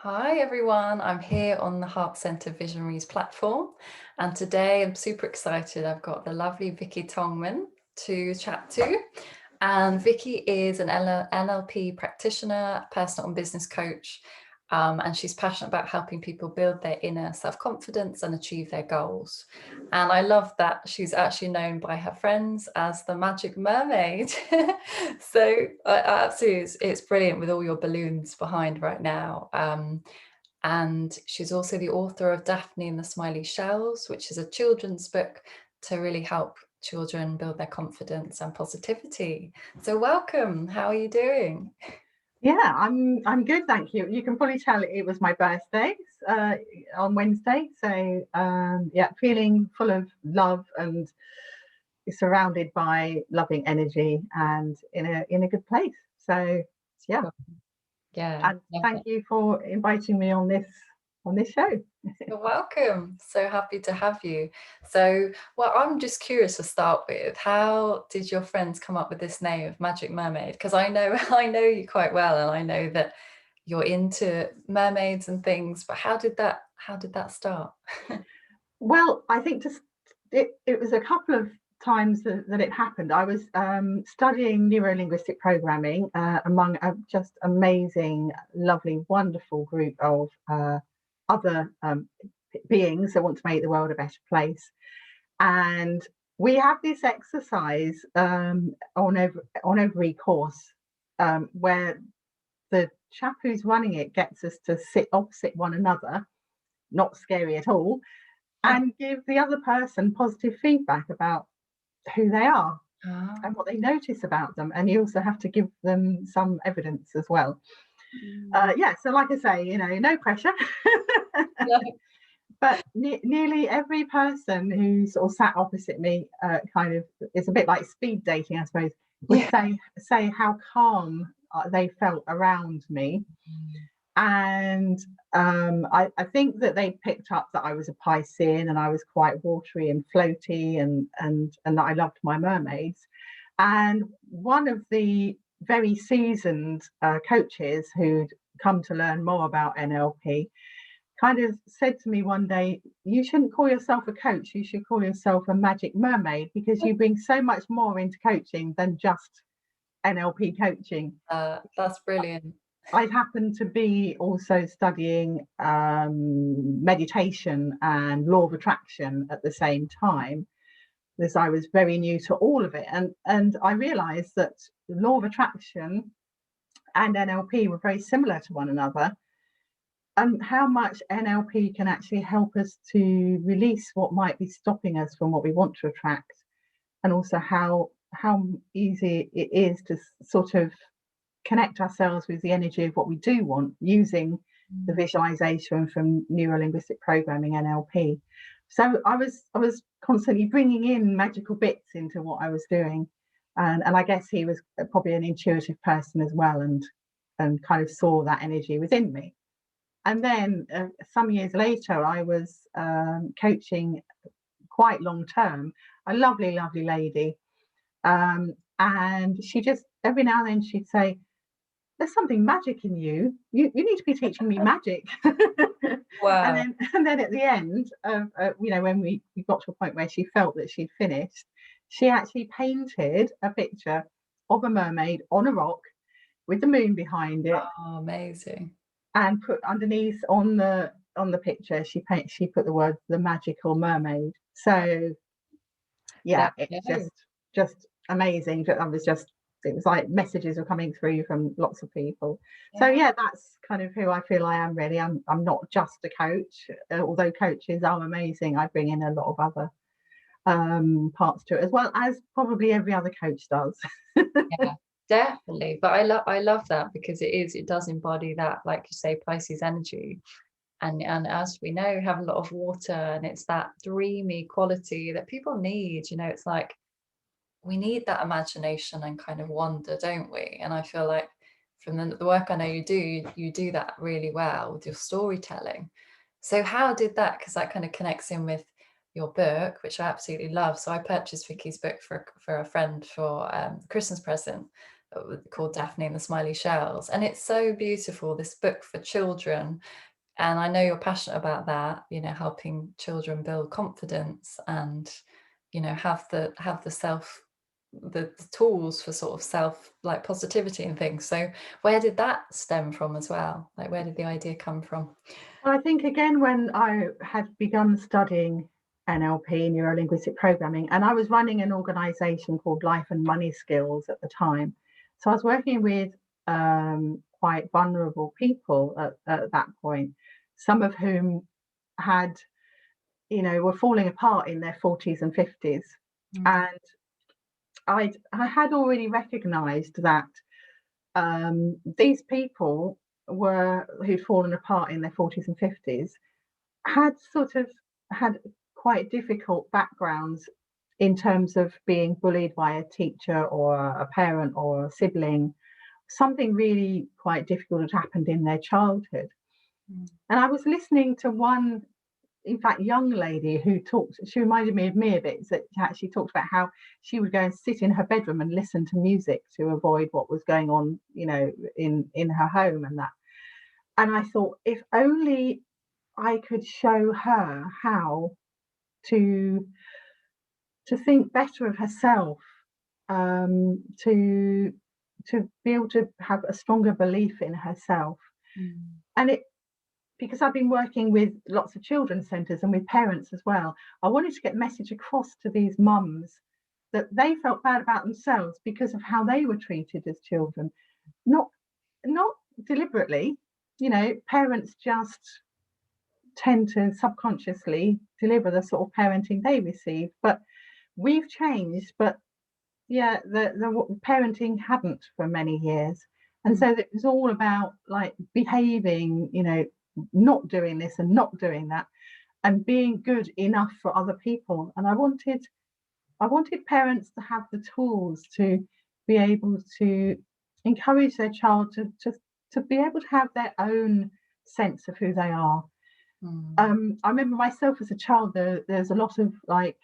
Hi everyone, I'm here on the Heart Centre Visionaries platform, and today I'm super excited. I've got the lovely Vicki Tongeman to chat to, and Vicki is an NLP practitioner, personal and business coach, and she's passionate about helping people build their inner self-confidence and achieve their goals. And I love that she's actually known by her friends as the Magic Mermaid. So I absolutely, it's brilliant with all your balloons behind right now. And she's also the author of Daphne and the Smiley Shells, which is a children's book to really help children build their confidence and positivity. So welcome. How are you doing? Yeah, I'm good, thank you. You can probably tell it was my birthday uh, on Wednesday, so yeah, feeling full of love and surrounded by loving energy and in a good place. So yeah, Cool. Yeah, and love thank that. you for inviting me on this show. You're welcome. So happy to have you. So, well, I'm just curious to start with, how did your friends come up with this name of Magic Mermaid? Because I know I know you quite well, and I know that you're into mermaids and things, but how did that start? Well, I think just it was a couple of times that it happened. I was studying neuro-linguistic programming among a just amazing, lovely, wonderful group of other beings that want to make the world a better place. And we have this exercise on every course where the chap who's running it gets us to sit opposite one another, not scary at all, and give the other person positive feedback about who they are Ah, and what they notice about them. And you also have to give them some evidence as well. mm, Yeah, so like I say, no pressure. no. But nearly every person who sort of sat opposite me, kind of, it's a bit like speed dating, I suppose, would Yeah. say how calm they felt around me. And I think that they picked up that I was a Piscean and I was quite watery and floaty, and that I loved my mermaids. And one of the very seasoned coaches who'd come to learn more about NLP kind of said to me one day, "You shouldn't call yourself a coach, you should call yourself a magic mermaid, because you bring so much more into coaching than just NLP coaching." That's brilliant. I happened to be also studying meditation and law of attraction at the same time, because I was very new to all of it. And I realized that law of attraction and NLP were very similar to one another, and how much NLP can actually help us to release what might be stopping us from what we want to attract, and also how easy it is to sort of connect ourselves with the energy of what we do want using the Mm. visualization from neuro linguistic programming NLP. So I was constantly bringing in magical bits into what I was doing, and I guess he was probably an intuitive person as well, and kind of saw that energy within me. And then some years later, I was coaching quite long term a lovely, lovely lady, and she just every now and then she'd say, "There's something magic in you. You need to be teaching me magic." and Wow. then and then at the end of when we got to a point where she felt that she'd finished, she actually painted a picture of a mermaid on a rock with the moon behind it, Oh, amazing. and put underneath on the picture she put the word "the magical mermaid." So There yeah, we it's go. just amazing. It was like messages were coming through from lots of people. So Yeah. yeah, that's kind of who I feel I am really. I'm not just a coach, although coaches are amazing. I bring in a lot of other parts to it, as well as probably every other coach does. Yeah, definitely. But I love that, because it does embody that, like you say, Pisces energy. And as we know, have a lot of water, and it's that dreamy quality that people need. It's like we need that imagination and kind of wonder, don't we? And I feel like from the work I know you do that really well with your storytelling. So how did that, because that kind of connects in with your book, which I absolutely love. So I purchased Vicky's book for a friend for Christmas present called Daphne and the Smiley Shells, and it's so beautiful, this book for children. And I know you're passionate about that, you know, helping children build confidence and, you know, have the the tools for sort of self, like positivity and things. So where did that stem from as well? Like, where did the idea come from? Well, I think again, when I had begun studying NLP, neuro linguistic programming, and I was running an organization called Life and Money Skills at the time. So I was working with quite vulnerable people at that point, some of whom had, you know, were falling apart in their 40s and 50s. And I had already recognized that these people who'd fallen apart in their 40s and 50s had sort of had quite difficult backgrounds in terms of being bullied by a teacher or a parent or a sibling. Something really quite difficult had happened in their childhood. And I was listening to one, in fact, young lady who talked, she reminded me of me a bit, that she talked about how she would go and sit in her bedroom and listen to music to avoid what was going on, you know, in her home and that. And I thought, if only I could show her how to think better of herself, to be able to have a stronger belief in herself. And it, because I've been working with lots of children's centres and with parents as well, I wanted to get a message across to these mums that they felt bad about themselves because of how they were treated as children. Not deliberately, you know, parents just tend to subconsciously deliver the sort of parenting they receive. But we've changed, but yeah, the parenting hadn't for many years. And so it was all about like behaving, you know, not doing this and not doing that, and being good enough for other people. And I wanted parents to have the tools to be able to encourage their child to be able to have their own sense of who they are. I remember myself as a child, there's a lot of like,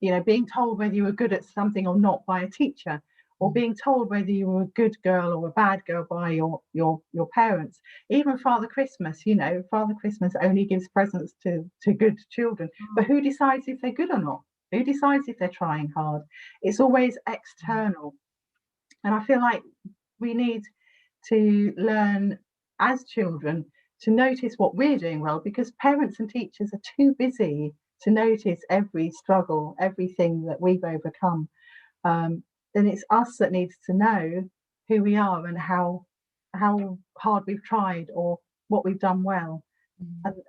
you know, being told whether you were good at something or not by a teacher, or being told whether you were a good girl or a bad girl by your parents. Even Father Christmas, you know, Father Christmas only gives presents to good children, but who decides if they're good or not? Who decides if they're trying hard? It's always external. And I feel like we need to learn as children to notice what we're doing well, because parents and teachers are too busy to notice every struggle, everything that we've overcome. Then it's us that needs to know who we are and how hard we've tried or what we've done well.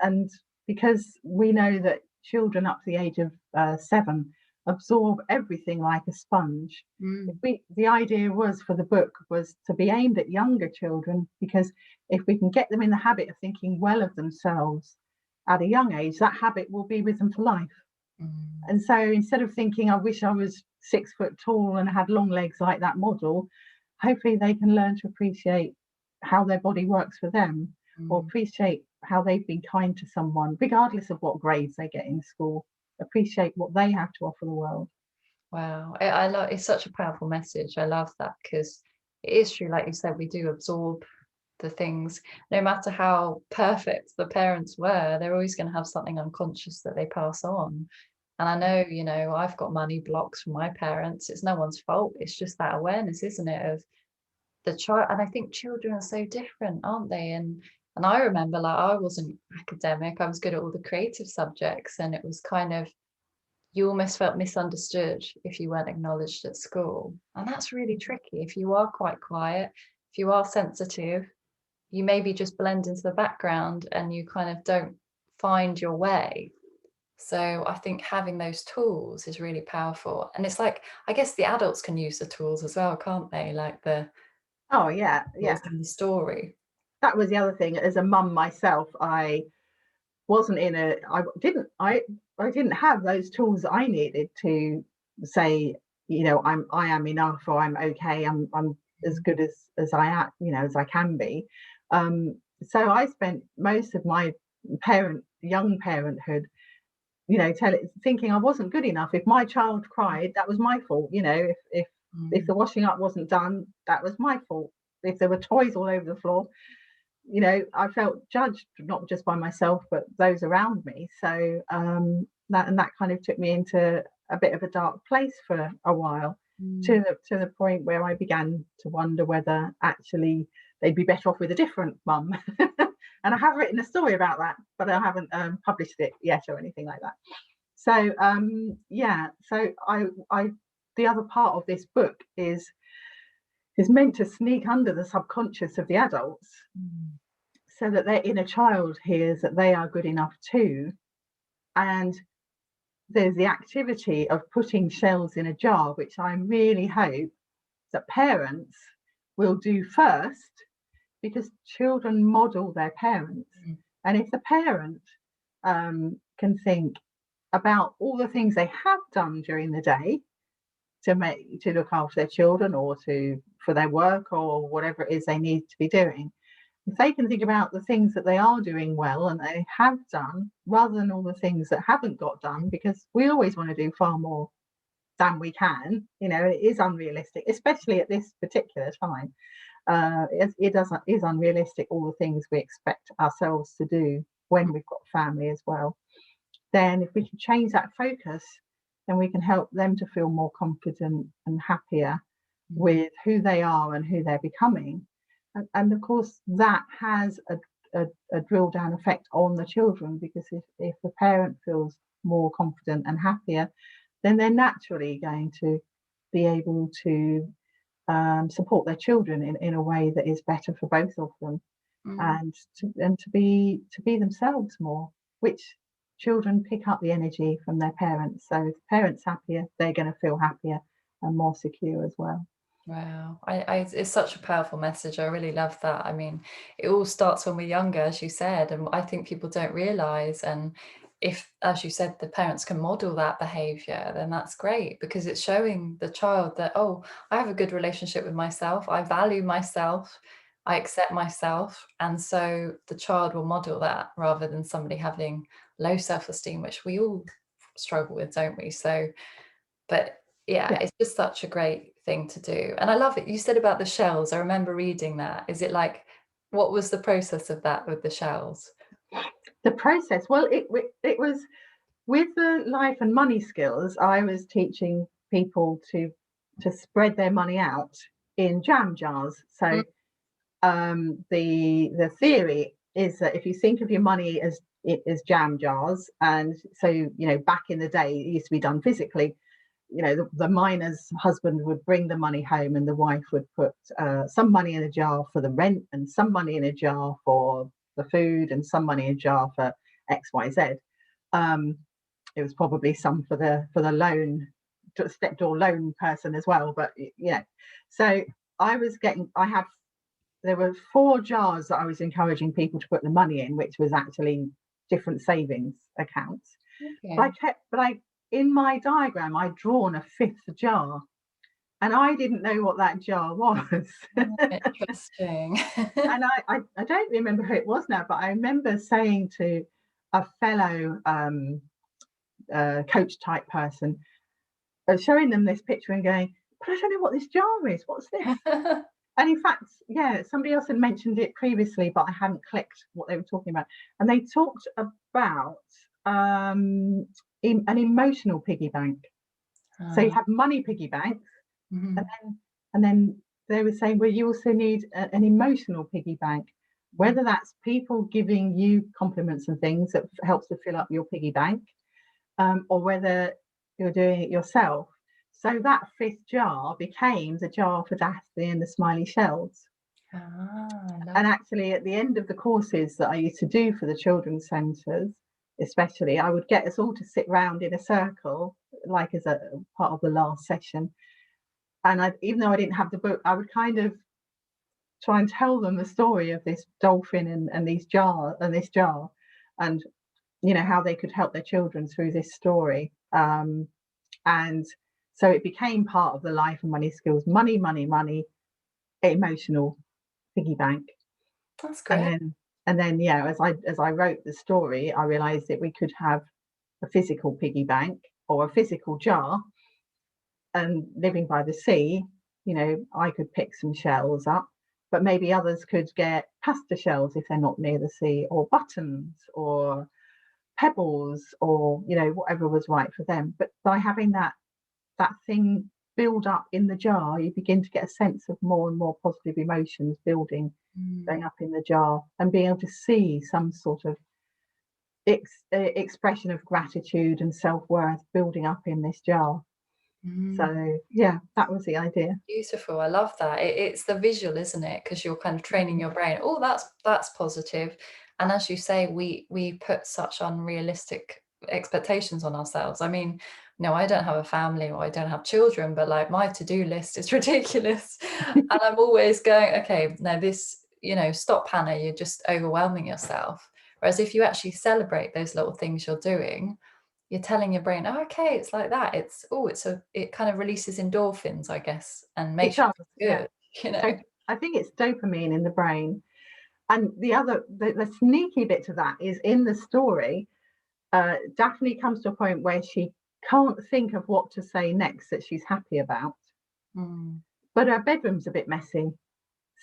And because we know that children up to the age of 7 absorb everything like a sponge. The idea was for the book was to be aimed at younger children, because if we can get them in the habit of thinking well of themselves at a young age, that habit will be with them for life. And so instead of thinking, I wish I was 6 foot tall and had long legs like that model, hopefully they can learn to appreciate how their body works for them, or appreciate how they've been kind to someone, regardless of what grades they get in school. Appreciate what they have to offer the world. Wow, I love, it's such a powerful message. I love that, because it is true, like you said, we do absorb the things, no matter how perfect the parents were, they're always going to have something unconscious that they pass on. And I know, you know, I've got money blocks from my parents. It's no one's fault. It's just that awareness, isn't it, of the child. And I think children are so different, aren't they? And I remember, like, I wasn't academic. I was good at all the creative subjects, and it was kind of, you almost felt misunderstood if you weren't acknowledged at school. And that's really tricky. If you are quite quiet, if you are sensitive, you maybe just blend into the background and you kind of don't find your way. So I think having those tools is really powerful. And it's like, I guess the adults can use the tools as well, can't they? Like the in the story. That was the other thing. As a mum myself, I didn't have those tools I needed to say, you know, I am enough, or I'm okay, I'm as good as I am, you know, as I can be. So I spent most of my young parenthood, you know, thinking I wasn't good enough. If my child cried, that was my fault. You know, if If the washing up wasn't done, that was my fault. If there were toys all over the floor, you know, I felt judged, not just by myself, but those around me. So that kind of took me into a bit of a dark place for a while, to the point where I began to wonder whether actually they'd be better off with a different mum. And I have written a story about that, but I haven't published it yet or anything like that. So so I the other part of this book is meant to sneak under the subconscious of the adults, so that their inner child hears that they are good enough too. And there's the activity of putting shells in a jar, which I really hope that parents will do first, because children model their parents. And if the parent can think about all the things they have done during the day to look after their children, or for their work, or whatever it is they need to be doing, if they can think about the things that they are doing well and they have done, rather than all the things that haven't got done, because we always want to do far more than we can. You know, it is unrealistic, especially at this particular time. It is unrealistic, all the things we expect ourselves to do when we've got family as well. Then if we can change that focus, then we can help them to feel more confident and happier with who they are and who they're becoming. And of course, that has a drill down effect on the children, because if the parent feels more confident and happier, then they're naturally going to be able to support their children in a way that is better for both of them, and to be themselves more, which children pick up the energy from their parents. So if the parents happier, they're going to feel happier and more secure as well. Wow, it's such a powerful message. I really love that. I mean, it all starts when we're younger, as you said, and I think people don't realize. And if, as you said, the parents can model that behavior, then that's great, because it's showing the child that, oh, I have a good relationship with myself, I value myself, I accept myself. And so the child will model that, rather than somebody having low self-esteem, which we all struggle with, don't we? So, but yeah, it's just such a great thing to do. And I love it. You said about the shells. I remember reading that. Is it like, what was the process of that with the shells? The process, well, it was with the life and money skills. I was teaching people to spread their money out in jam jars. So the theory is that if you think of your money as jam jars, and so, you know, back in the day it used to be done physically. You know, the miner's husband would bring the money home, and the wife would put some money in a jar for the rent, and some money in a jar for the food, and some money in a jar for XYZ. It was probably some for the loan, stepdaughter loan person as well. But yeah, so there were 4 jars that I was encouraging people to put the money in, which was actually different savings accounts. Okay. But in my diagram, I'd drawn a 5th jar, and I didn't know what that jar was. Interesting. And I don't remember who it was now, but I remember saying to a fellow coach type person, showing them this picture and going, but I don't know what this jar is. What's this? And in fact, yeah, somebody else had mentioned it previously, but I hadn't clicked what they were talking about. And they talked about an emotional piggy bank. So you have money piggy banks, and then they were saying, well, you also need an emotional piggy bank, whether that's people giving you compliments and things that helps to fill up your piggy bank, or whether you're doing it yourself. So that 5th jar became the jar for Daphne and the Smiley Shells. And actually, at the end of the courses that I used to do for the children's centres, especially, I would get us all to sit round in a circle, like as a part of the last session. And even though I didn't have the book, I would kind of try and tell them the story of this dolphin and this jar, and you know, how they could help their children through this story. And so it became part of the life and money skills, money, emotional piggy bank. That's great. And then yeah, as I wrote the story, I realized that we could have a physical piggy bank or a physical jar, and living by the sea, you know, I could pick some shells up, but maybe others could get pasta shells if they're not near the sea, or buttons, or pebbles, or, you know, whatever was right for them. But by having that thing build up in the jar, you begin to get a sense of more and more positive emotions building, going up in the jar, and being able to see some sort of expression of gratitude and self-worth building up in this jar. So yeah, that was the idea. Beautiful. I love that. It's the visual, isn't it? Because you're kind of training your brain. Oh, that's positive. And as you say, we put such unrealistic expectations on ourselves. I mean, no, I don't have a family or I don't have children, but like my to-do list is ridiculous. And I'm always going, okay, now this, you know, stop, Hannah, you're just overwhelming yourself. Whereas if you actually celebrate those little things you're doing, you're telling your brain, oh, okay, it's like that. It kind of releases endorphins, I guess, and It makes you does, feel yeah. good, you know. So I think it's dopamine in the brain. And the sneaky bit to that is in the story, Daphne comes to a point where she can't think of what to say next that she's happy about, but her bedroom's a bit messy.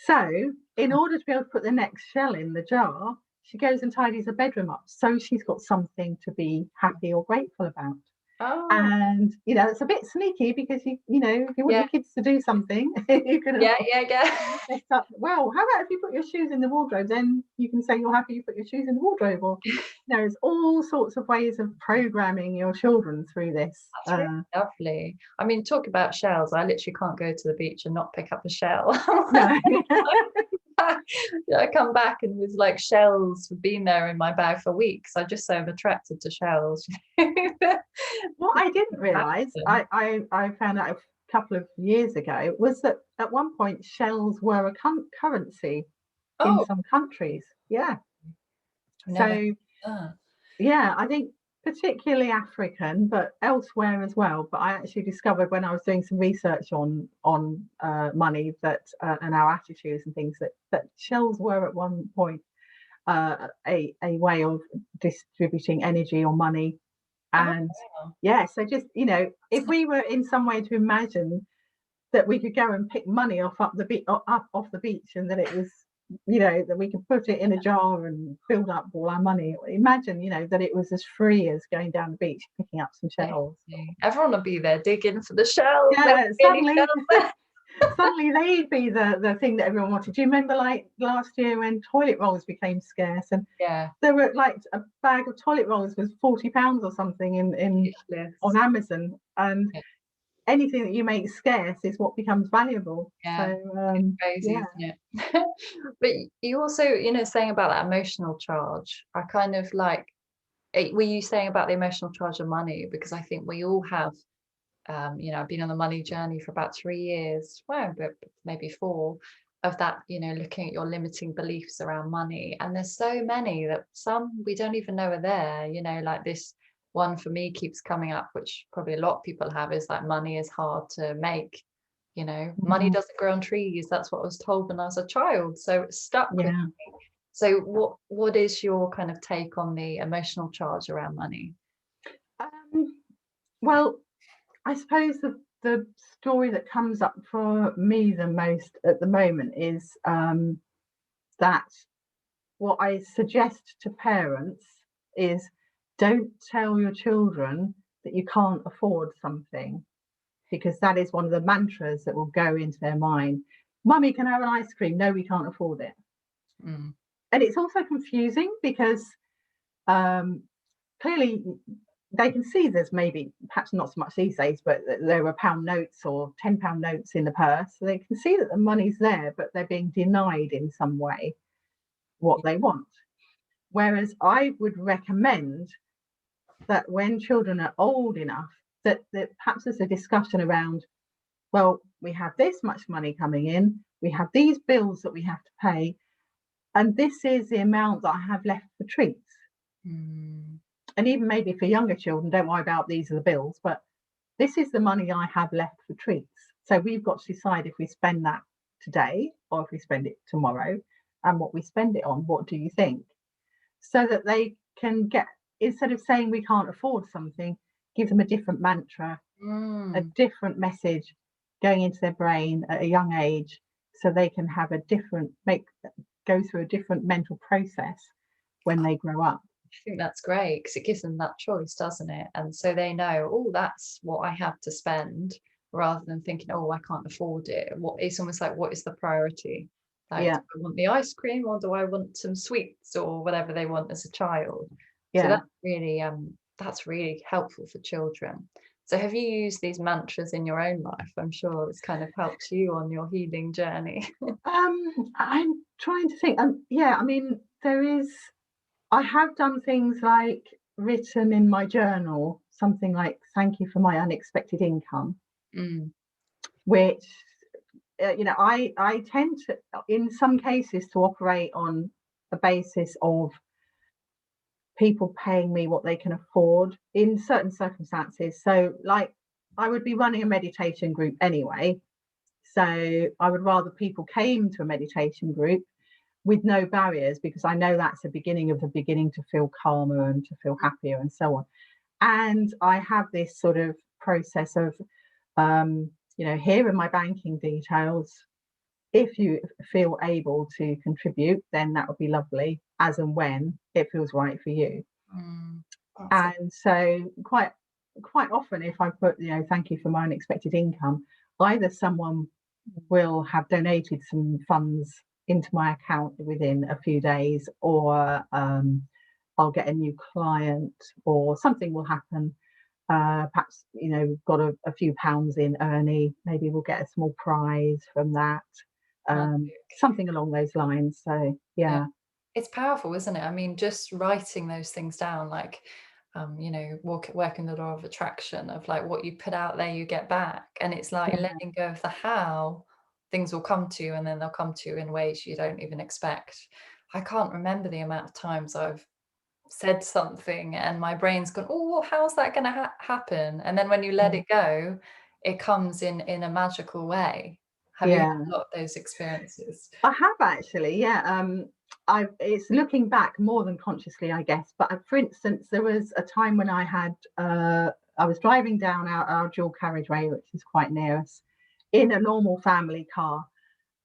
So in order to be able to put the next shell in the jar, she goes and tidies her bedroom up, so she's got something to be happy or grateful about. Oh, And you know, it's a bit sneaky because you know, if you want yeah, your kids to do something, you can yeah. set up, well, how about if you put your shoes in the wardrobe, then you can say you're happy you put your shoes in the wardrobe. Or you know, there's all sorts of ways of programming your children through this. That's really lovely. I mean, talk about shells. I literally can't go to the beach and not pick up a shell. No. I come back and with like shells have been there in my bag for weeks. I just so I'm attracted to shells. What I didn't realise, I found out a couple of years ago, was that at one point shells were a currency in Oh, some countries. Yeah. never. So Ah. yeah, I think particularly African, but elsewhere as well. But I actually discovered when I was doing some research on money that and our attitudes and things, that shells were at one point a way of distributing energy or money. Oh, And wow. yeah, so just, you know, if we were in some way to imagine that we could go and pick money up the beach, up off the beach, and that it was, you know, that we could put it in a jar and build up all our money. Imagine, you know, that it was as free as going down the beach picking up some shells. Everyone will be there digging for the shells. There Yeah, won't be any shells there. suddenly they'd be the thing that everyone wanted. Do you remember like last year when toilet rolls became scarce, and Yeah, there were like a bag of toilet rolls was £40 or something in useless. on Amazon, and Yeah, anything that you make scarce is what becomes valuable. yeah. So Crazy, yeah. isn't it? But you also, you know, saying about that emotional charge, I kind of like, were you saying about the emotional charge of money? Because I think we all have, you know, I've been on the money journey for about 3 years, well, but maybe 4 of that, you know, looking at your limiting beliefs around money. And there's so many that some we don't even know are there, you know, like this one for me keeps coming up, which probably a lot of people have, is like money is hard to make. You know, money Mhm. doesn't grow on trees. That's what I was told when I was a child. So it stuck with Yeah. me. So what is your kind of take on the emotional charge around money? Um, well, I suppose the story that comes up for me the most at the moment is that what I suggest to parents is, don't tell your children that you can't afford something, because that is one of the mantras that will go into their mind. Mummy, can I have an ice cream? No, we can't afford it. Mm. And it's also confusing because um, clearly they can see there's maybe, perhaps not so much these days, but there are pound notes or £10 notes in the purse. So they can see that the money's there, but they're being denied in some way what they want. Whereas I would recommend that when children are old enough, that perhaps there's a discussion around, well, we have this much money coming in, we have these bills that we have to pay, and this is the amount that I have left for treats. Mm. And even maybe for younger children, don't worry about these are the bills, but this is the money I have left for treats. So we've got to decide if we spend that today or if we spend it tomorrow, and what we spend it on. What do you think? So that they can get, instead of saying we can't afford something, give them a different mantra a different message going into their brain at a young age, so they can have go through a different mental process when they grow up. I think that's great because it gives them that choice, doesn't it? And so they know, oh, that's what I have to spend, rather than thinking, oh, I can't afford it. It's almost like, what is the priority? Like, Yeah, do I want the ice cream, or do I want some sweets, or whatever they want as a child? So yeah. that's really helpful for children. So have you used these mantras in your own life? I'm sure it's kind of helped you on your healing journey. I'm trying to think. Yeah, I mean, I have done things like written in my journal something like "Thank you for my unexpected income," Mm, which I tend to, in some cases, to operate on a basis of people paying me what they can afford in certain circumstances. So, like, I would be running a meditation group anyway. So, I would rather people came to a meditation group with no barriers, because I know that's the beginning of the beginning to feel calmer and to feel happier and so on. And I have this sort of process of, here are my banking details. If you feel able to contribute, then that would be lovely, as and when it feels right for you. mm, that's it. And so quite often, if I put, thank you for my unexpected income, either someone will have donated some funds into my account within a few days, or I'll get a new client, or something will happen. Perhaps, got a few pounds in Ernie, maybe we'll get a small prize from that, Magic. something along those lines. So, Yeah. yeah. It's powerful, isn't it? I mean, just writing those things down, like, working the law of attraction, of like, what you put out there, you get back. And it's like Yeah. letting go of the how things will come to you, and then they'll come to you in ways you don't even expect. I can't remember the amount of times I've said something and my brain's gone, oh, how's that going to happen? And then when you let Yeah. it go, it comes in a magical way. Have you Yeah. got those experiences? I have actually, yeah. It's looking back more than consciously, I guess. But for instance, there was a time when I was driving down our dual carriageway, which is quite near us, in a normal family car,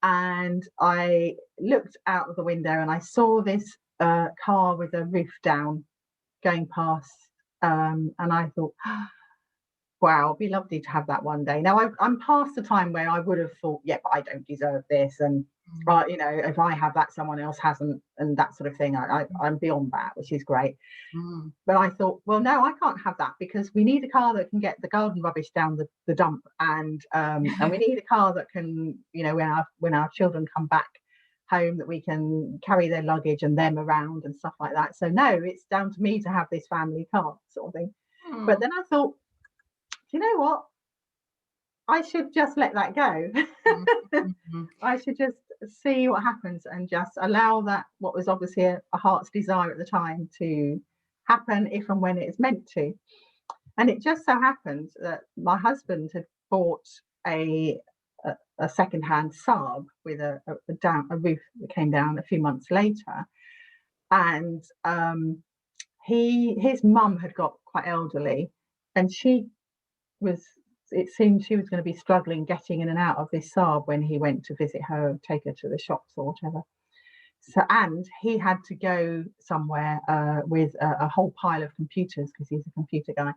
and I looked out of the window and I saw this car with a roof down going past, and I thought, wow, it'd be lovely to have that one day. Now, I'm past the time where I would have thought, yeah, but I don't deserve this, and Mm, if I have that, someone else hasn't, and that sort of thing. I'm beyond that, which is great. mm, But I thought, well, no, I can't have that, because we need a car that can get the garden rubbish down the dump, and we need a car that can, when our children come back home, that we can carry their luggage and them around and stuff like that. So no, it's down to me to have this family car, sort of thing. But mm, then I thought, you know what? I should just let that go. mm, mhm. I should just see what happens, and just allow that, what was obviously a heart's desire at the time, to happen if and when it is meant to. And it just so happened that my husband had bought a second-hand Saab with a roof that came down a few months later, and his mum had got quite elderly, and was it seemed she was going to be struggling getting in and out of this Saab when he went to visit her, take her to the shops or whatever. So, and he had to go somewhere with a whole pile of computers, because he's a computer guy,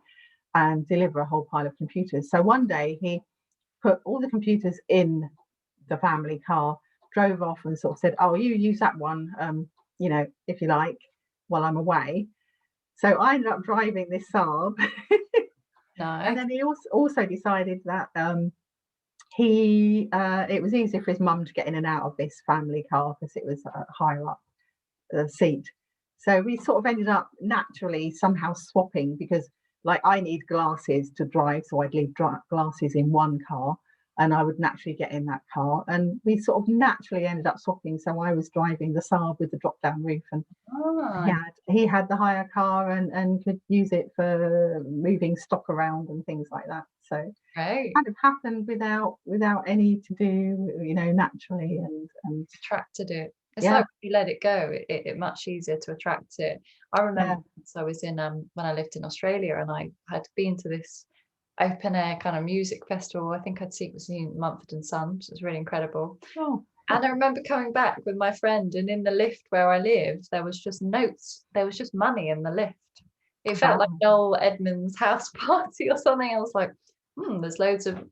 and deliver a whole pile of computers. So one day he put all the computers in the family car, drove off, and sort of said, "Oh, you use that one, if you like, while I'm away." So I ended up driving this Saab. And Nice. then he also decided that it was easier for his mum to get in and out of this family car, because it was higher up the seat. So we sort of ended up naturally somehow swapping, because, like, I need glasses to drive, so I'd leave glasses in one car, and I would naturally get in that car, and we sort of naturally ended up swapping. So I was driving the Saab with the drop down roof, and Ah, he had the higher car, and could use it for moving stock around and things like that. So great. kind of happened without any to do, naturally, and Attracted it. It's yeah, like when you let it go, it much easier to attract it. I yeah, remember once I was in when I lived in Australia, and I had been to this open air kind of music festival. I think I'd seen it was in Mumford & Sons. It was really incredible. Oh, And I remember coming back with my friend, and in the lift where I lived, there was just notes. There was just money in the lift. It felt like wow. Noel Edmonds' house party or something. I was like, there's loads of,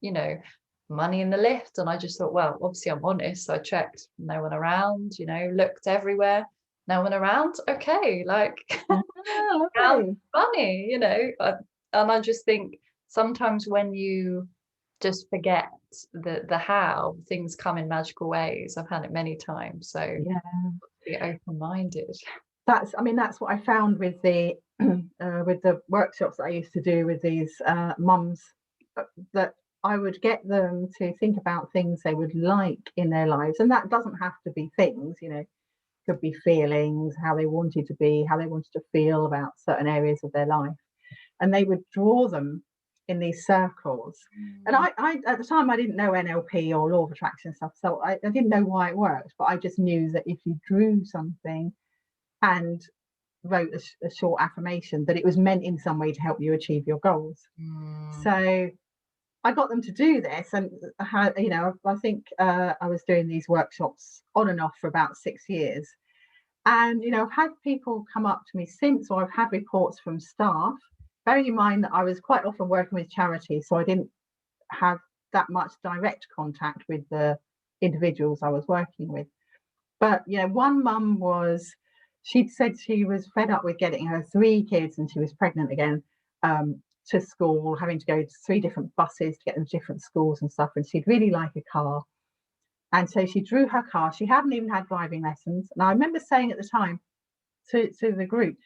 money in the lift. And I just thought, well, obviously I'm honest. So I checked, no one around, looked everywhere, no one around. Okay, like Ah, found lovely. money, and I just think sometimes when you just forget the how, things come in magical ways. I've had it many times. So Yeah. be open-minded. I mean, that's what I found with the with the workshops that I used to do with these mums, that I would get them to think about things they would like in their lives, and that doesn't have to be things, could be feelings, how they wanted to be, how they wanted to feel about certain areas of their life, and they would draw them in these circles. And I at the time I didn't know NLP or law of attraction stuff, so I didn't know why it worked, but I just knew that if you drew something and wrote a short affirmation, that it was meant in some way to help you achieve your goals. So I got them to do this, and I think I was doing these workshops on and off for about 6 years. And I've had people come up to me since, or I've had reports from staff, bearing in mind that I was quite often working with charity, so I didn't have that much direct contact with the individuals I was working with. But one mum she'd said she was fed up with getting her 3 kids, and she was pregnant again, to school, having to go to 3 different buses to get them to different schools and stuff. And she'd really like a car. And so she drew her car. She hadn't even had driving lessons. And I remember saying at the time to the group,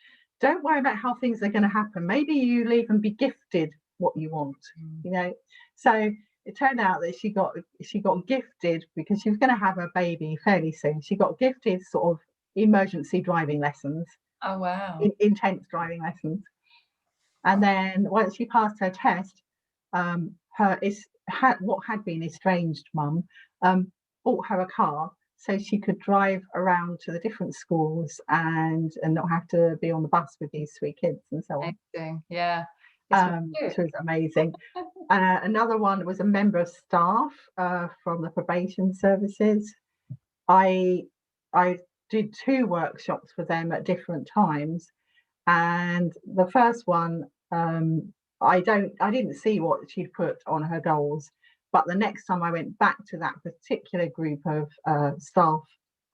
don't worry about how things are going to happen. Maybe you'll even be gifted what you want, So it turned out that she got gifted, because she was going to have a baby fairly soon. She got gifted sort of emergency driving lessons. Oh, wow. Intense driving lessons. And then once she passed her test, what had been estranged mum bought her a car so she could drive around to the different schools and not have to be on the bus with these 3 kids and so on. Amazing. Yeah. Which was amazing. Another one was a member of staff from the probation services. I did 2 workshops for them at different times, and the first one, I didn't see what she'd put on her goals, but the next time I went back to that particular group of staff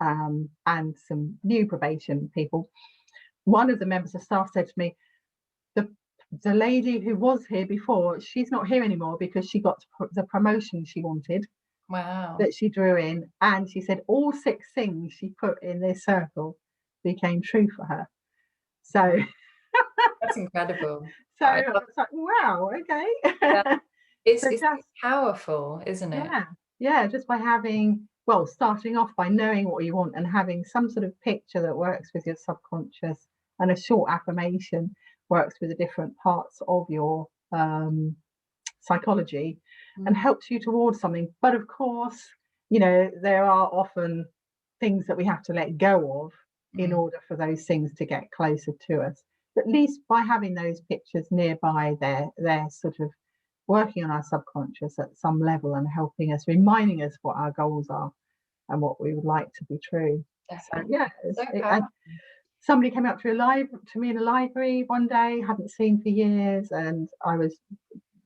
and some new probation people, one of the members of staff said to me, the lady who was here before, she's not here anymore because she got the promotion she wanted. Wow. That she drew in, and she said all 6 things she put in this circle became true for her. So That's incredible. so I was like, wow, okay. Yeah. It's So just powerful, isn't it? just by starting off by knowing what you want and having some sort of picture that works with your subconscious, and a short affirmation works with the different parts of your psychology and helps you towards something. But of course, there are often things that we have to let go of in order for those things to get closer to us. But at least by having those pictures nearby, they're sort of working on our subconscious at some level and helping us, reminding us what our goals are and what we would like to be true. Definitely. And somebody came up to me in a library one day, hadn't seen for years, and I was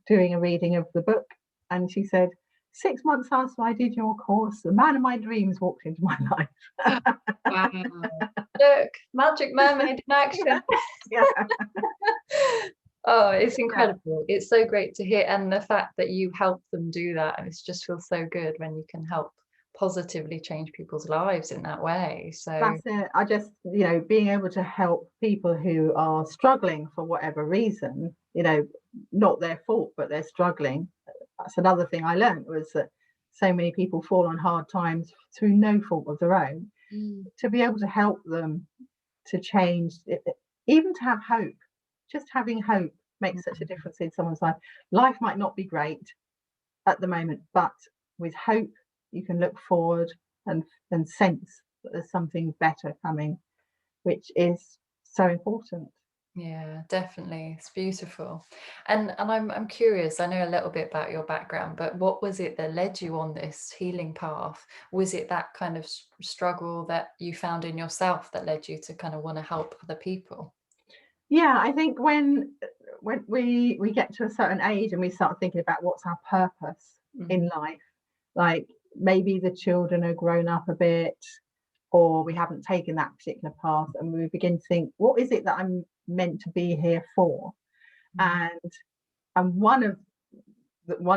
doing a reading of the book, and she said, 6 months after I did your course, the man of my dreams walked into my life. Wow. Look, Magic Mermaid in action. Yeah. Oh, it's incredible. It's so great to hear, and the fact that you help them do that, and it just feels so good when you can help positively change people's lives in that way. So That's it. I just, being able to help people who are struggling for whatever reason, not their fault, but they're struggling. That's another thing I learned, was that so many people fall on hard times through no fault of their own. To be able to help them to change, even to have hope. Just having hope makes such a difference in someone's life. Life might not be great at the moment, but with hope, you can look forward and sense that there's something better coming, which is so important. Yeah, definitely. It's beautiful. And I'm curious, I know a little bit about your background, but what was it that led you on this healing path? Was it that kind of struggle that you found in yourself that led you to kind of want to help other people? Yeah, I think when we get to a certain age and we start thinking about what's our purpose Mm. in life, like maybe the children are grown up a bit, or we haven't taken that particular path, and we begin to think, what is it that I'm meant to be here for? Mm. And one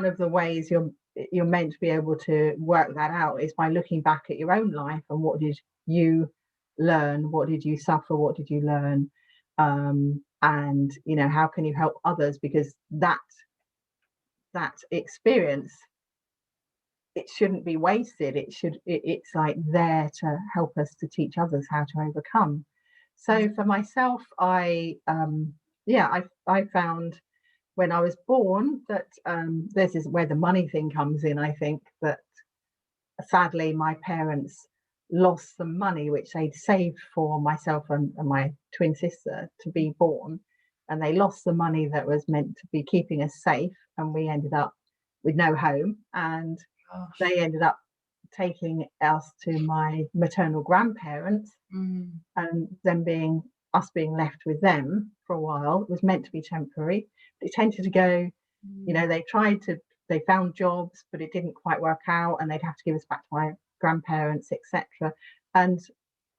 of the ways you're meant to be able to work that out is by looking back at your own life and what did you learn, what did you suffer, what did you learn, and how can you help others, because that experience, it shouldn't be wasted. It's like there to help us to teach others how to overcome. So for myself, I found when I was born that this is where the money thing comes in. I think that sadly my parents lost some money which they'd saved for myself and my twin sister to be born, and they lost the money that was meant to be keeping us safe, and we ended up with no home, and Gosh. they ended up taking us to my maternal grandparents, Mm. and them being us being left with them for a while. It was meant to be temporary. It tended to go, Mm. they found jobs, but it didn't quite work out, and they'd have to give us back to my grandparents, etc. And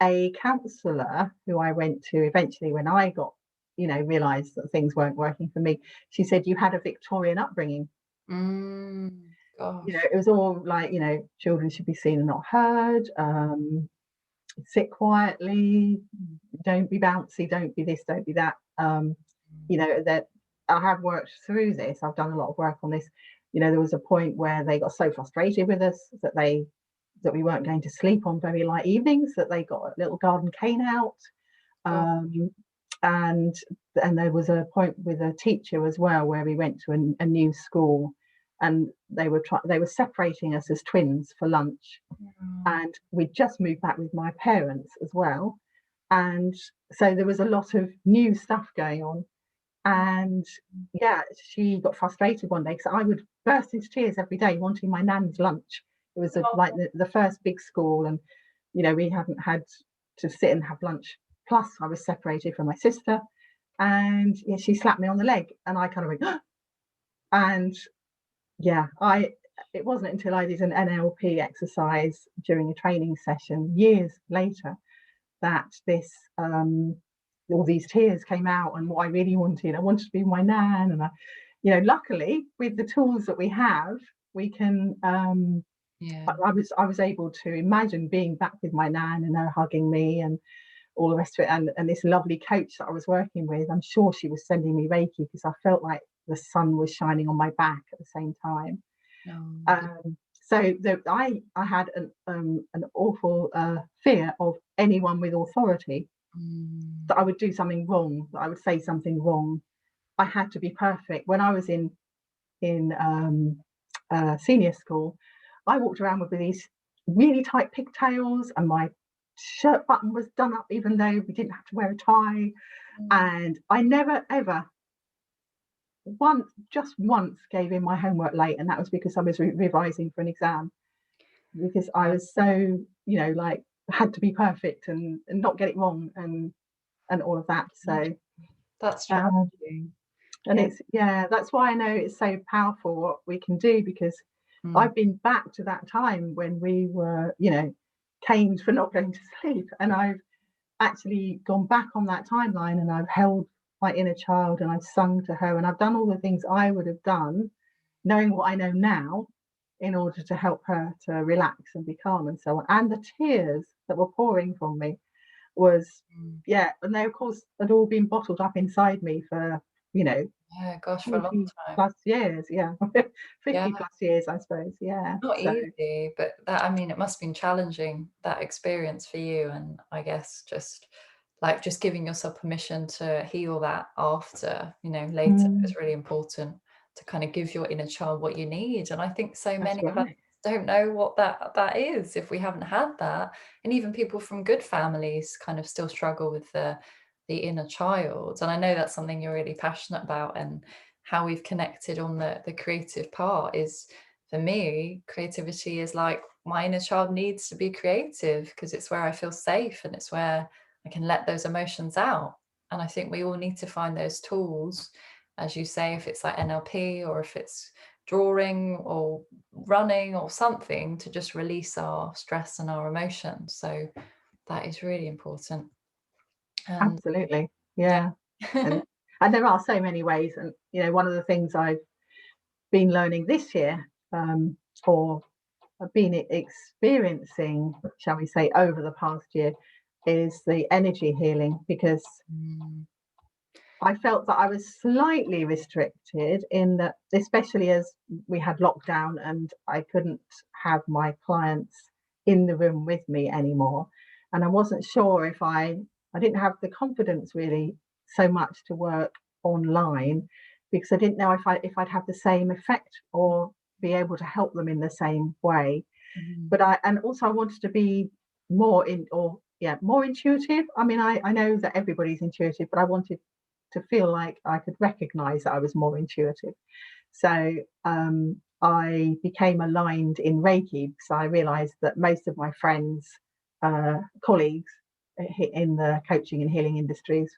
a counsellor who I went to eventually, when I got, realised that things weren't working for me, she said, "You had a Victorian upbringing. Mm. Gosh. It was all like, children should be seen and not heard. Sit quietly, don't be bouncy, don't be this, don't be that." That I have worked through this. I've done a lot of work on this. There was a point where they got so frustrated with us that we weren't going to sleep on very light evenings, that they got a little garden cane out. God. Um, and and there was a point with a teacher as well where we went to a new school, and they were separating us as twins for lunch, Mm. and we just moved back with my parents as well, and so there was a lot of new stuff going on. And yeah, she got frustrated one day because I would burst into tears every day wanting my nan's lunch. It was like Oh. the first big school, and we hadn't had to sit and have lunch. Plus I was separated from my sister, and yeah, she slapped me on the leg, and I kind of went and yeah, I it wasn't until I did an NLP exercise during a training session years later that this all these tears came out, and what I wanted to be my nan, and luckily with the tools that we have, we can. Yeah. I was able to imagine being back with my nan and her hugging me and all the rest of it, and this lovely coach that I was working with. I'm sure she was sending me Reiki because I felt like the sun was shining on my back at the same time. No. I had an awful fear of anyone with authority, Mm. that I would do something wrong, that I would say something wrong. I had to be perfect. When I was in senior school, I walked around with these really tight pigtails, and my shirt button was done up, even though we didn't have to wear a tie. Mm. And I never ever just once gave in my homework late, and that was because I was revising for an exam, because I Yeah. was so, like, had to be perfect and not get it wrong, and all of that. Gosh, So that's um, challenging. and Yeah. it's yeah, that's why I know it's so powerful what we can do, because Mm. I've been back to that time when we were, caned for not going to sleep, and I've actually gone back on that timeline, and I've held my inner child, and I've sung to her, and I've done all the things I would have done knowing what I know now, in order to help her to relax and be calm and so on. And the tears that were pouring from me was, Mm. yeah, and they of course had all been bottled up inside me for, you know, Yeah, gosh, for a long 40 time. plus years, yeah. Yeah, 50 plus years, I suppose, yeah. not So easy, but that, I mean, it must have been challenging, that experience for you. And I guess just like just giving yourself permission to heal that after, later mm, is really important, to kind of give your inner child what you need. And I think so that's many of us right. don't know what that is if we haven't had that. And even people from good families kind of still struggle with the the inner child. And I know that's something you're really passionate about, and how we've connected on the creative part is, for me, creativity is like my inner child needs to be creative because it's where I feel safe and it's where I can let those emotions out. And I think we all need to find those tools, as you say, if it's like NLP or if it's drawing or running or something, to just release our stress and our emotions. So that is really important. And Absolutely. yeah. Yeah. And there are so many ways. And, you know, one of the things I've been learning this year, or been experiencing, shall we say, over the past year, is the energy healing, because Mm, I felt that I was slightly restricted in that, especially as we had lockdown and I couldn't have my clients in the room with me anymore. And I wasn't sure if I didn't have the confidence really so much to work online, because I didn't know if I'd have the same effect or be able to help them in the same way. mm, But and also I wanted to be more more intuitive. I mean, I know that everybody's intuitive, but I wanted to feel like I could recognize that I was more intuitive. So I became aligned in Reiki, because I realized that most of my friends, colleagues in the coaching and healing industries,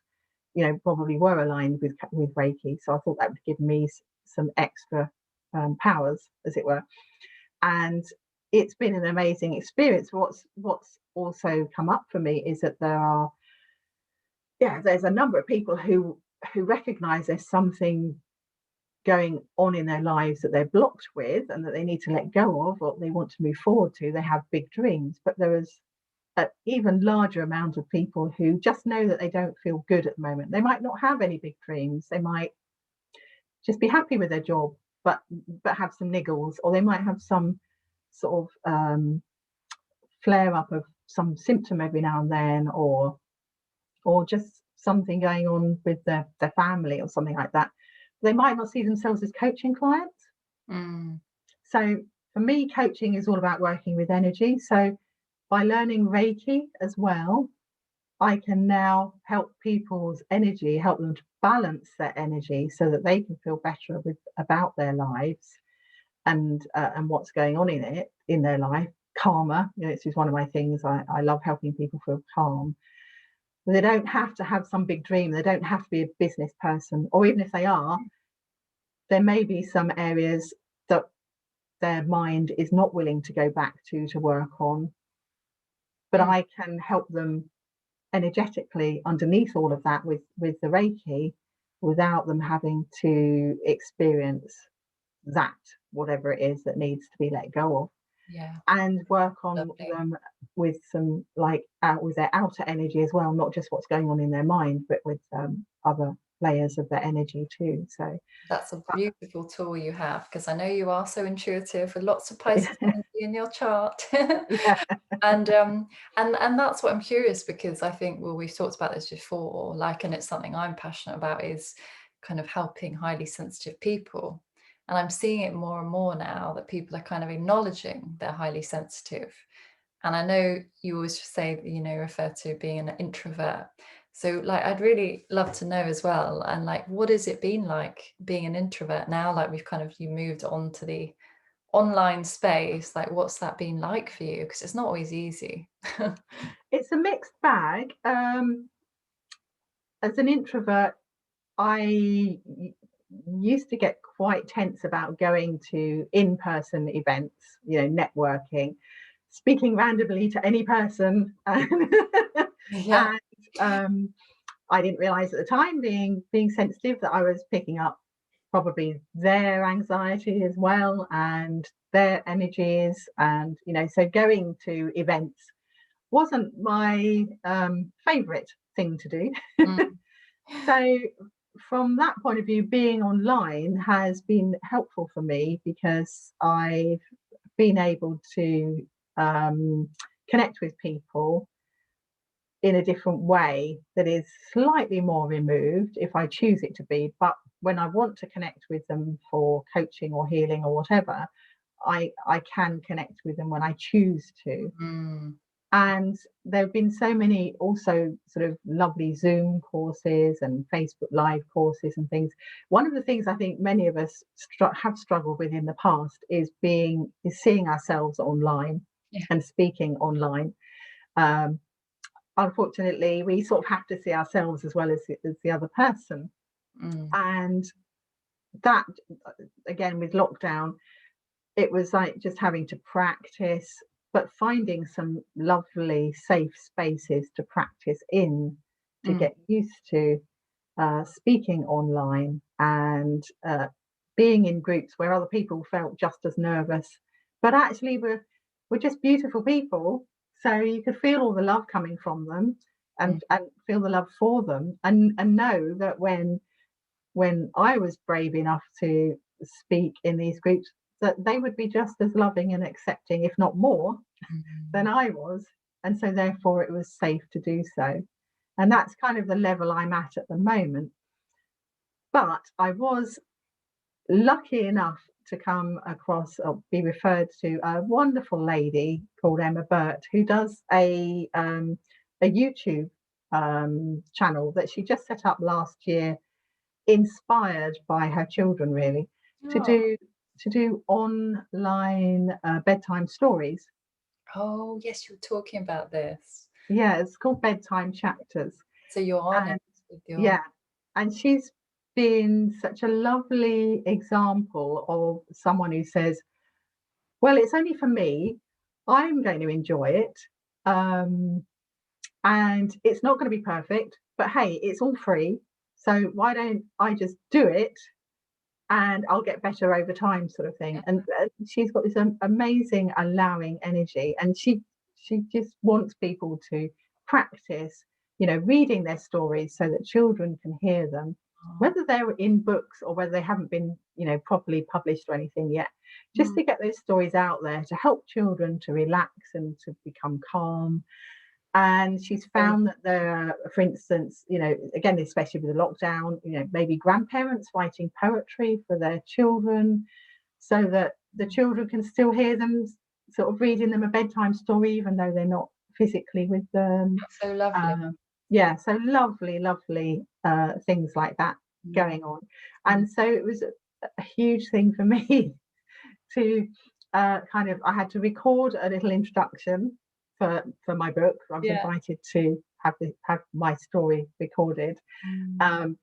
you know, probably were aligned with Reiki. So I thought that would give me some extra powers, as it were. And it's been an amazing experience. What's also come up for me is that there's a number of people who recognize there's something going on in their lives that they're blocked with and that they need to let go of, or they want to move forward to. They have big dreams, but there is an even larger amount of people who just know that they don't feel good at the moment. They might not have any big dreams. They might just be happy with their job, but have some niggles, or they might have some sort of flare up of some symptom every now and then, or just something going on with their family or something like that. They might not see themselves as coaching clients. mm, So for me, coaching is all about working with energy. So by learning Reiki as well, I can now help people's energy, help them to balance their energy so that they can feel better about their lives and what's going on in their life. Calmer, you know, this is one of my things. I love helping people feel calm. They don't have to have some big dream. They don't have to be a business person, or even if they are, there may be some areas that their mind is not willing to go back to work on. But mm, I can help them energetically underneath all of that with the Reiki, without them having to experience that, whatever it is that needs to be let go of, yeah, and work on lovely. them with some with their outer energy as well, not just what's going on in their mind, but with other layers of their energy too. So That's a beautiful tool you have, because I know you are so intuitive with lots of Pisces energy in your chart. yeah, And and that's what I'm curious, because I think, well, we've talked about this before, like, and it's something I'm passionate about, is kind of helping highly sensitive people. And I'm seeing it more and more now that people are kind of acknowledging they're highly sensitive. And I know you always say, you know, refer to being an introvert. So like, I'd really love to know as well. And like, what has it been like being an introvert now? Like, we've kind of, you moved on to the online space. Like, what's that been like for you? Because it's not always easy. it's a mixed bag. As an introvert, I used to get quite tense about going to in-person events, you know, networking, speaking randomly to any person, Yeah. and I didn't realize at the time, being sensitive, that I was picking up probably their anxiety as well, and their energies, and you know, so going to events wasn't my favorite thing to do. Mm, So from that point of view, being online has been helpful for me, because I've been able to connect with people in a different way that is slightly more removed if I choose it to be. But when I want to connect with them for coaching or healing or whatever, I can connect with them when I choose to. mm, And there have been so many also sort of lovely Zoom courses and Facebook Live courses and things. One of the things I think many of us have struggled with in the past is seeing ourselves online and speaking online. Unfortunately, we sort of have to see ourselves as well as the other person. And that, again, with lockdown, it was like just having to practice, but finding some lovely safe spaces to practice in, to get used to speaking online and being in groups where other people felt just as nervous, but actually we're just beautiful people. So you could feel all the love coming from them and feel the love for them, and know that when I was brave enough to speak in these groups, that they would be just as loving and accepting, if not more, than I was. And so therefore it was safe to do so. And that's kind of the level I'm at the moment. But I was lucky enough to come across or be referred to a wonderful lady called Emma Burt, who does a YouTube channel that she just set up last year, inspired by her children, really, to do online bedtime stories. Oh yes, you were talking about this. Yeah, it's called Bedtime Chapters. So you're on And it with your... yeah, and she's been such a lovely example of someone who says, well, it's only for me, I'm going to enjoy it, and it's not going to be perfect, but hey, it's all free, so why don't I just do it and I'll get better over time, sort of thing. And she's got this amazing allowing energy, and she just wants people to practice, reading their stories so that children can hear them, whether they're in books or whether they haven't been, properly published or anything yet, just to get those stories out there to help children to relax and to become calm. And she's found that there are, for instance, again, especially with the lockdown, maybe grandparents writing poetry for their children so that the children can still hear them, sort of reading them a bedtime story, even though they're not physically with them. So lovely. So lovely things like that going on. And so it was a huge thing for me to I had to record a little introduction for my book. I was invited to have my story recorded. So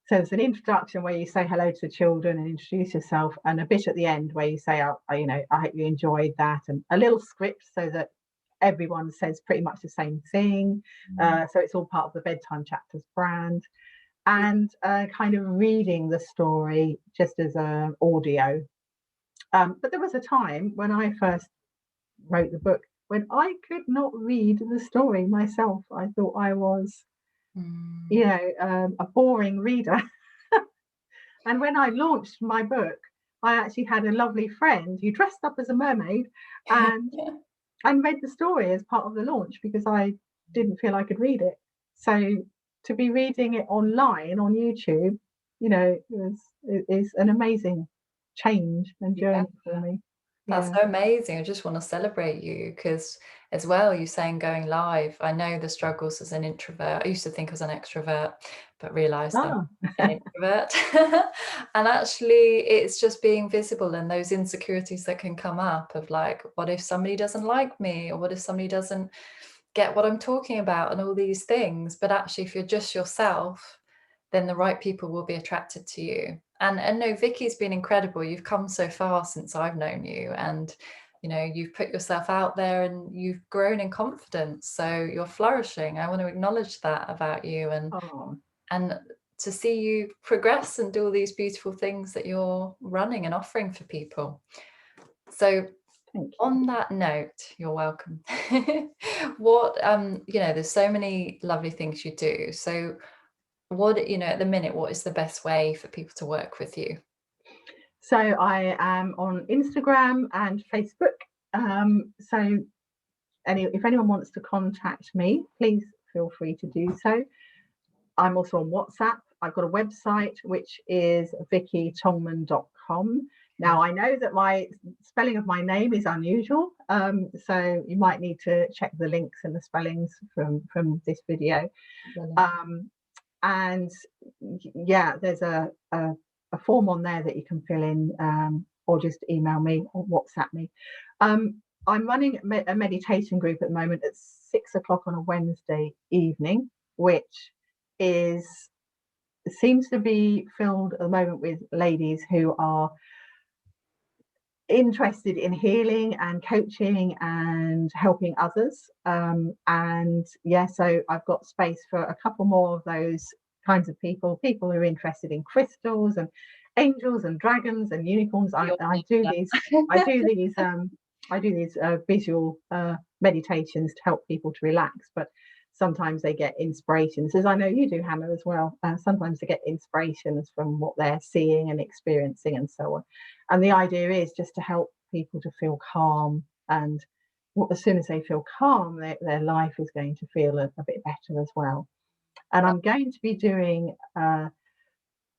there's an introduction where you say hello to the children and introduce yourself, and a bit at the end where you say, I hope you enjoyed that, and a little script so that everyone says pretty much the same thing. So it's all part of the Bedtime Chapters brand, and kind of reading the story just as an audio. But there was a time when I first wrote the book when I could not read the story myself. I thought I was, a boring reader. And when I launched my book, I actually had a lovely friend who dressed up as a mermaid and read the story as part of the launch, because I didn't feel I could read it. So to be reading it online on YouTube, is an amazing change and journey for me. That's so amazing. I just want to celebrate you, because as well, you're saying going live. I know the struggles as an introvert. I used to think I was an extrovert, but realized I'm an introvert. And actually, it's just being visible, and those insecurities that can come up of like, what if somebody doesn't like me? Or what if somebody doesn't get what I'm talking about, and all these things. But actually, if you're just yourself, then the right people will be attracted to you. And no, Vicky's been incredible. You've come so far since I've known you, and you've put yourself out there and you've grown in confidence. So you're flourishing. I want to acknowledge that about you, and to see you progress and do all these beautiful things that you're running and offering for people. So on that note, you're welcome. What there's so many lovely things you do. So what, at the minute, what is the best way for people to work with you? So I am on Instagram and Facebook. So if anyone wants to contact me, please feel free to do so. I'm also on WhatsApp. I've got a website, which is vickytongeman.com. Now, I know that my spelling of my name is unusual, so you might need to check the links and the spellings from this video. And yeah, there's a form on there that you can fill in, or just email me or WhatsApp me. I'm running a meditation group at the moment at 6 o'clock on a Wednesday evening, which seems to be filled at the moment with ladies who are interested in healing and coaching and helping others. And yeah, so I've got space for a couple more of those kinds of people who are interested in crystals and angels and dragons and unicorns. I do these visual meditations to help people to relax, but sometimes they get inspirations, as I know you do, Hannah, as well. Sometimes they get inspirations from what they're seeing and experiencing and so on. And the idea is just to help people to feel calm. And as soon as they feel calm, their life is going to feel a bit better as well. And I'm going to be doing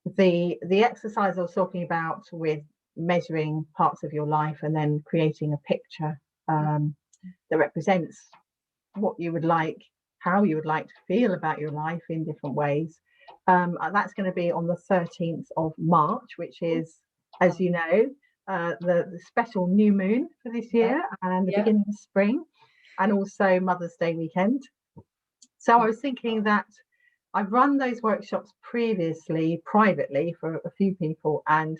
the exercise I was talking about with measuring parts of your life and then creating a picture that represents what you would like, how you would like to feel about your life in different ways. That's going to be on the 13th of March, which is, as you know, the special new moon for this year and the beginning of spring, and also Mother's Day weekend. So I was thinking that I've run those workshops previously privately for a few people, and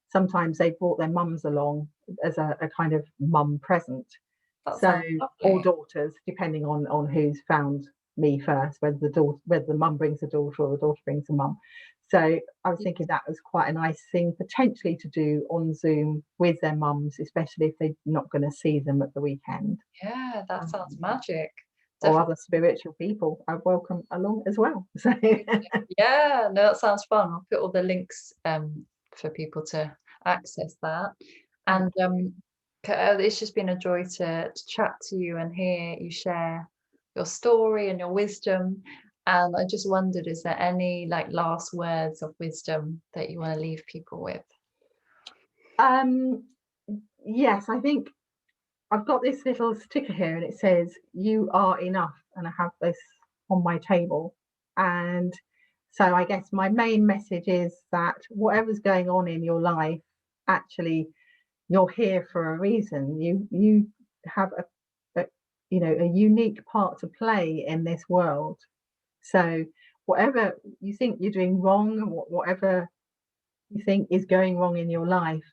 sometimes they brought their mums along as a kind of mum present. So, or daughters, depending on who's found me first, whether the mum brings a daughter or the daughter brings a mum. So I was thinking that was quite a nice thing potentially to do on Zoom with their mums, especially if they're not going to see them at the weekend. Yeah, that sounds magic. Or other spiritual people are welcome along as well. So yeah, no, that sounds fun. I'll put all the links for people to access that. And it's just been a joy to chat to you and hear you share your story and your wisdom. And I just wondered, is there any last words of wisdom that you want to leave people with? Yes, I think I've got this little sticker here and it says, "You are enough." And I have this on my table. And so I guess my main message is that whatever's going on in your life, actually, you're here for a reason. You have a unique part to play in this world. So whatever you think you're doing wrong, whatever you think is going wrong in your life,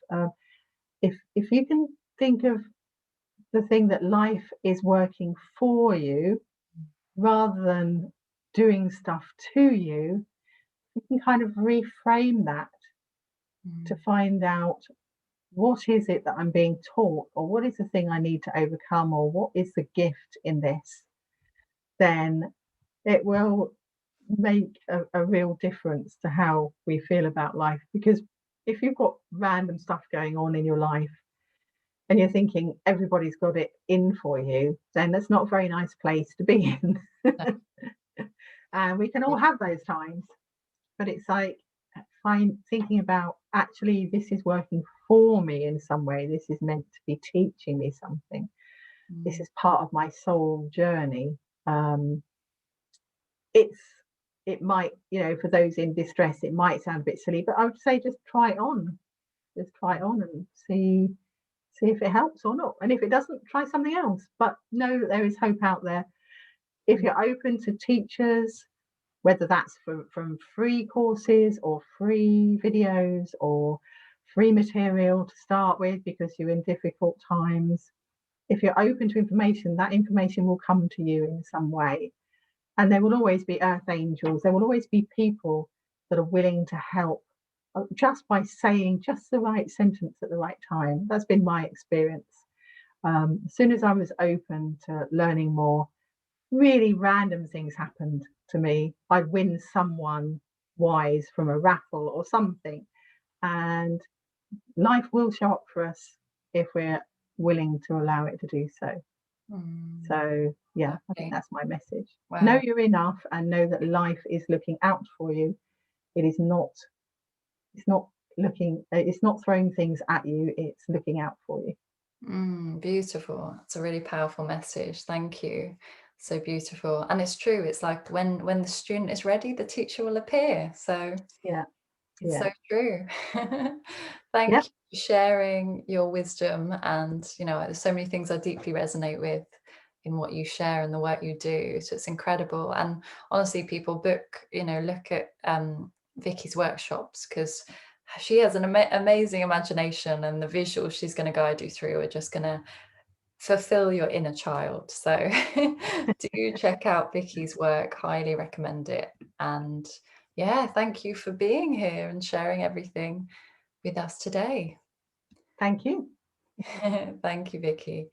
if you can think of the thing that life is working for you rather than doing stuff to you, you can kind of reframe that to find out, what is it that I'm being taught, or what is the thing I need to overcome, or what is the gift in this? Then it will make a real difference to how we feel about life. Because if you've got random stuff going on in your life and you're thinking everybody's got it in for you, then that's not a very nice place to be in. And we can all have those times, but it's like thinking about, actually, this is working for me in some way. This is meant to be teaching me something. This is part of my soul journey. It might, for those in distress, it might sound a bit silly, but I would say just try it on. Just try it on and see if it helps or not. And if it doesn't, try something else. But know that there is hope out there. If you're open to teachers, whether that's from free courses or free videos or free material to start with because you're in difficult times, if you're open to information, that information will come to you in some way. And there will always be earth angels. There will always be people that are willing to help just by saying just the right sentence at the right time. That's been my experience. As soon as I was open to learning more, really random things happened to me. I'd win someone wise from a raffle or something. And life will show up for us if we're willing to allow it to do so. So yeah, I think that's my message. Wow. Know you're enough and know that life is looking out for you. It's not it's not throwing things at you, it's looking out for you. Beautiful. It's a really powerful message. Thank you. So beautiful. And it's true. It's like when the student is ready, the teacher will appear. So Yeah. it's Yeah. so true. Thank Yeah. you for sharing your wisdom. And, you know, there's so many things I deeply resonate with in what you share and the work you do. So it's incredible. And honestly, people look at Vicky's workshops, because she has an amazing imagination, and the visuals she's going to guide you through are just going to fulfill your inner child. So do check out Vicky's work. Highly recommend it. And yeah, thank you for being here and sharing everything with us today. Thank you. Thank you, Vicky.